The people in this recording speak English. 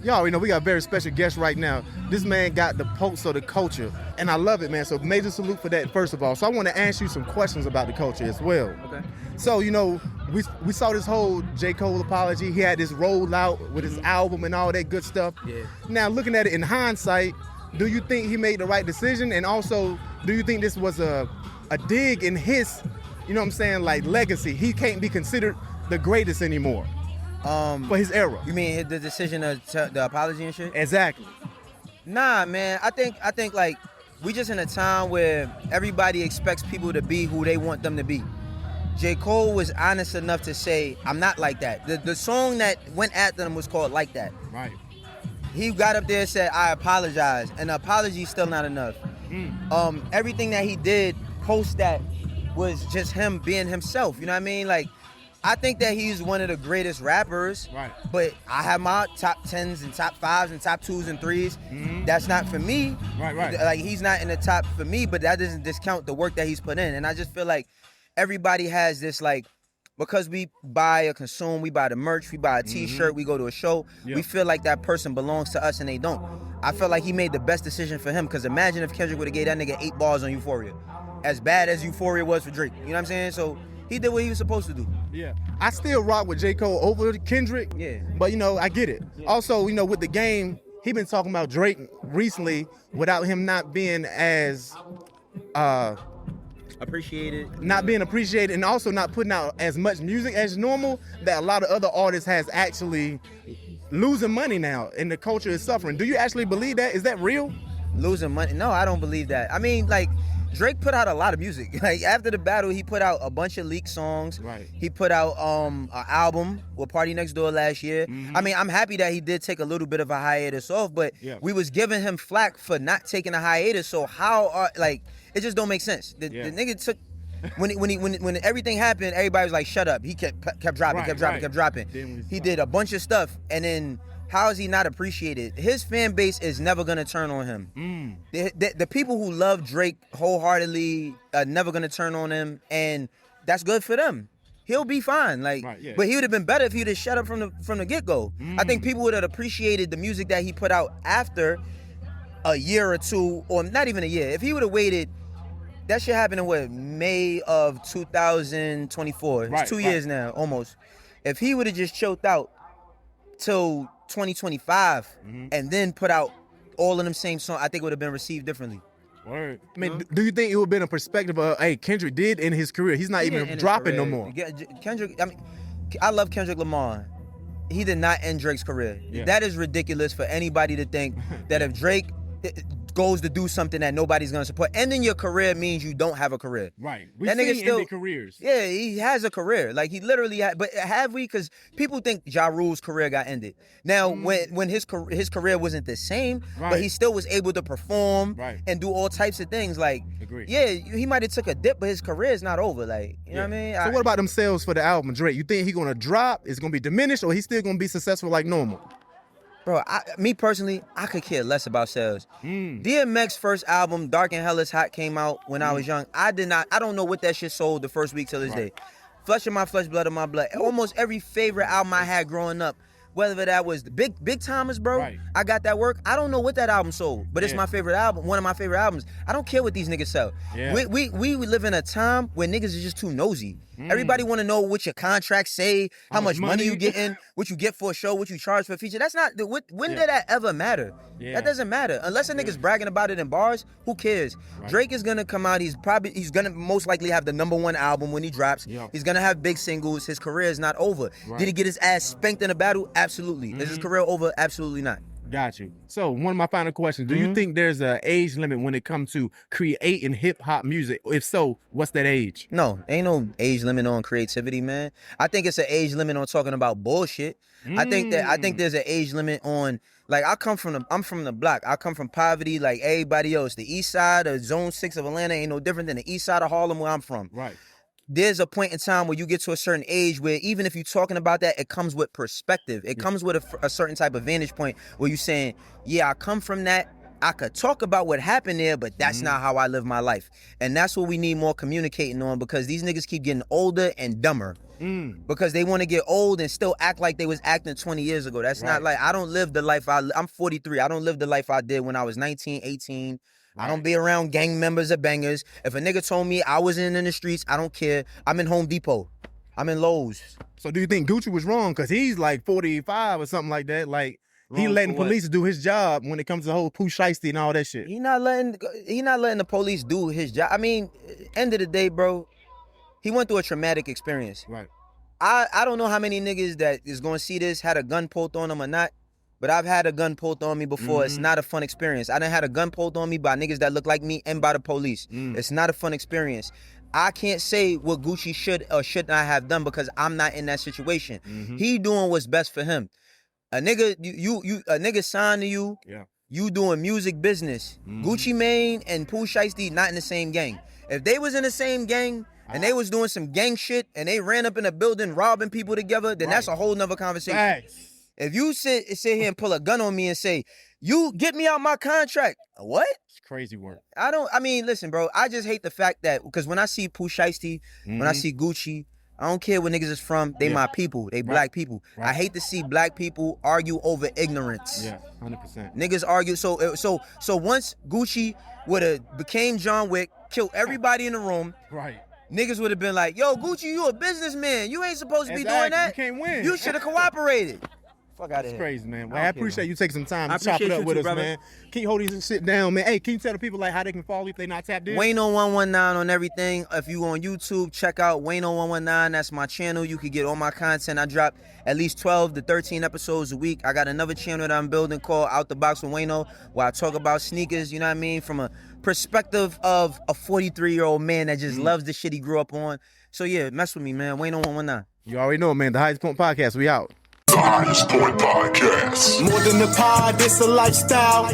Y'all already know we got a very special guest right now. This man got the pulse of the culture, and I love it, man. So major salute for that, first of all. So I want to ask you some questions about the culture as well. Okay. So, you know, we saw this whole J. Cole apology. He had this rolled out with his album and all that good stuff. Yeah. Now, looking at it in hindsight, do you think he made the right decision? And also, do you think this was a dig in his, you know what I'm saying, like legacy? He can't be considered the greatest anymore for his era. You mean the decision of the apology and shit? Exactly. Nah, man. I think like we just in a time where everybody expects people to be who they want them to be. J. Cole was honest enough to say, I'm not like that. The song that went after him was called Like That. Right. He got up there and said, I apologize. And the apology is still not enough. Everything that he did post that was just him being himself. You know what I mean? Like, I think that he's one of the greatest rappers. Right. But I have my top 10s and top 5s and top 2s and 3s. That's not for me. Right. Like, he's not in the top for me, but that doesn't discount the work that he's put in. And I just feel like everybody has this, like, because we buy or consume, we buy the merch, we buy a t-shirt, we go to a show, we feel like that person belongs to us and they don't. I feel like he made the best decision for him, because imagine if Kendrick would have gave that nigga 8 bars on Euphoria. As bad as Euphoria was for Drake. You know what I'm saying? So he did what he was supposed to do. Yeah. I still rock with J. Cole over Kendrick. Yeah. But, you know, I get it. Yeah. Also, you know, with the game, he been talking about Drake recently without him not being as not being appreciated, and also not putting out as much music as normal, that a lot of other artists has actually losing money now, and the culture is suffering. Do you actually believe that? Is that real? Losing money? No, I don't believe that. I mean, like, Drake put out a lot of music. Like, after the battle, he put out a bunch of leaked songs. Right. He put out an album with Party Next Door last year. I mean, I'm happy that he did take a little bit of a hiatus off, but we was giving him flack for not taking a hiatus. So how like, it just don't make sense. The nigga took, when everything happened, everybody was like, shut up. He kept dropping. He did a bunch of stuff, and then how is he not appreciated? His fan base is never gonna turn on him. The people who love Drake wholeheartedly are never gonna turn on him, and that's good for them. He'll be fine. Like, but he would have been better if he'd have shut up from the get-go. I think people would have appreciated the music that he put out after a year or two, or not even a year. If he would have waited, that shit happened in what, May of 2024. It's 2 years now, almost. If he would have just choked out till 2025 and then put out all of them same songs, I think it would have been received differently. Word. I mean, do you think it would have been a perspective of, hey, Kendrick did in his career? He's not even dropping no more. Kendrick, I mean, I love Kendrick Lamar. He did not end Drake's career. That is ridiculous for anybody to think that if Drake goes to do something that nobody's gonna support, ending your career means you don't have a career. Right. We've seen ended careers. Yeah, he has a career. Like, he literally but have we? Because people think Ja Rule's career got ended. Now, when his career wasn't the same, but he still was able to perform and do all types of things. Like, yeah, he might have took a dip, but his career is not over. Like, you know what I mean? So what about them sales for the album, Drake? You think he gonna drop? Is it gonna be diminished, or he's still gonna be successful like normal? Bro, me personally, I could care less about sales. DMX's first album, Dark and Hell is Hot, came out when I was young. I don't know what that shit sold the first week till this day. Flesh of My Flesh, Blood of My Blood. Almost every favorite album I had growing up, whether that was the Big Timers, bro. I Got That Work. I don't know what that album sold, but it's my favorite album, one of my favorite albums. I don't care what these niggas sell. We live in a time where niggas is just too nosy. Everybody want to know what your contracts say, how much money you getting, what you get for a show, what you charge for a feature. That's not, when did that ever matter? That doesn't matter. Unless a nigga's bragging about it in bars, who cares? Drake is gonna come out, he's gonna most likely have the #1 album when he drops. He's gonna have big singles. His career is not over. Did he get his ass spanked in a battle? Absolutely. Is his career over? Absolutely not. Got you. So one of my final questions, do you think there's an age limit when it comes to creating hip-hop music? If so, what's that age? No, ain't no age limit on creativity, man. I think it's an age limit on talking about bullshit. I think there's an age limit on, like, I'm from the block. I come from poverty like everybody else. The east side of Zone 6 of Atlanta ain't no different than the east side of Harlem where I'm from. Right. There's a point in time where you get to a certain age where even if you're talking about that, it comes with perspective. It comes with a certain type of vantage point where you're saying, yeah, I come from that, I could talk about what happened there, but that's not how I live my life. And that's what we need more communicating on, because these niggas keep getting older and dumber. Because they want to get old and still act like they was acting 20 years ago. That's not like, I don't live the life I'm 43. I don't live the life I did when I was 19, 18. I don't be around gang members or bangers. If a nigga told me I wasn't in the streets, I don't care. I'm in Home Depot. I'm in Lowe's. So do you think Gucci was wrong? Because he's like 45 or something like that. Like, he letting police do his job when it comes to the whole Pooh Shiesty and all that shit. He not letting the police do his job. I mean, end of the day, bro, he went through a traumatic experience. Right. I don't know how many niggas that is going to see this had a gun pulled on them or not, but I've had a gun pulled on me before. It's not a fun experience. I done had a gun pulled on me by niggas that look like me and by the police. It's not a fun experience. I can't say what Gucci should or should not have done because I'm not in that situation. He doing what's best for him. A nigga, a nigga signed to you. Yeah. You doing music business. Gucci Mane and Pooh Shiesty not in the same gang. If they was in the same gang and they was doing some gang shit and they ran up in a building robbing people together, then that's a whole nother conversation. Nice. If you sit here and pull a gun on me and say, you get me out my contract, what? It's crazy work. I mean, listen, bro, I just hate the fact that, because when I see Pooh Shiesty, when I see Gucci, I don't care where niggas is from. They my people. They black people. I hate to see black people argue over ignorance. Yeah, 100%. Niggas argue. So once Gucci would have became John Wick, killed everybody in the room. Right. Niggas would have been like, yo, Gucci, you a businessman. You ain't supposed to be doing that. You can't win. You should have cooperated. Fuck out of here. It's crazy, man. Well, I appreciate you taking some time to I chop it up appreciate with you us, too, brother. man. Keep holding this shit down, man. Hey, can you tell the people like how they can follow you if they not tapped in? Wayno 119 on everything. If you on YouTube, check out Wayno 119. That's my channel. You can get all my content. I drop at least 12 to 13 episodes a week. I got another channel that I'm building called Out the Box with Wayno, where I talk about sneakers, you know what I mean, from a perspective of a 43-year-old man that just loves the shit he grew up on. So yeah, mess with me, man. Wayno 119. You already know, man. The Highest Point Podcast. We out. The Highest Point Podcast. More than a pod, it's a lifestyle.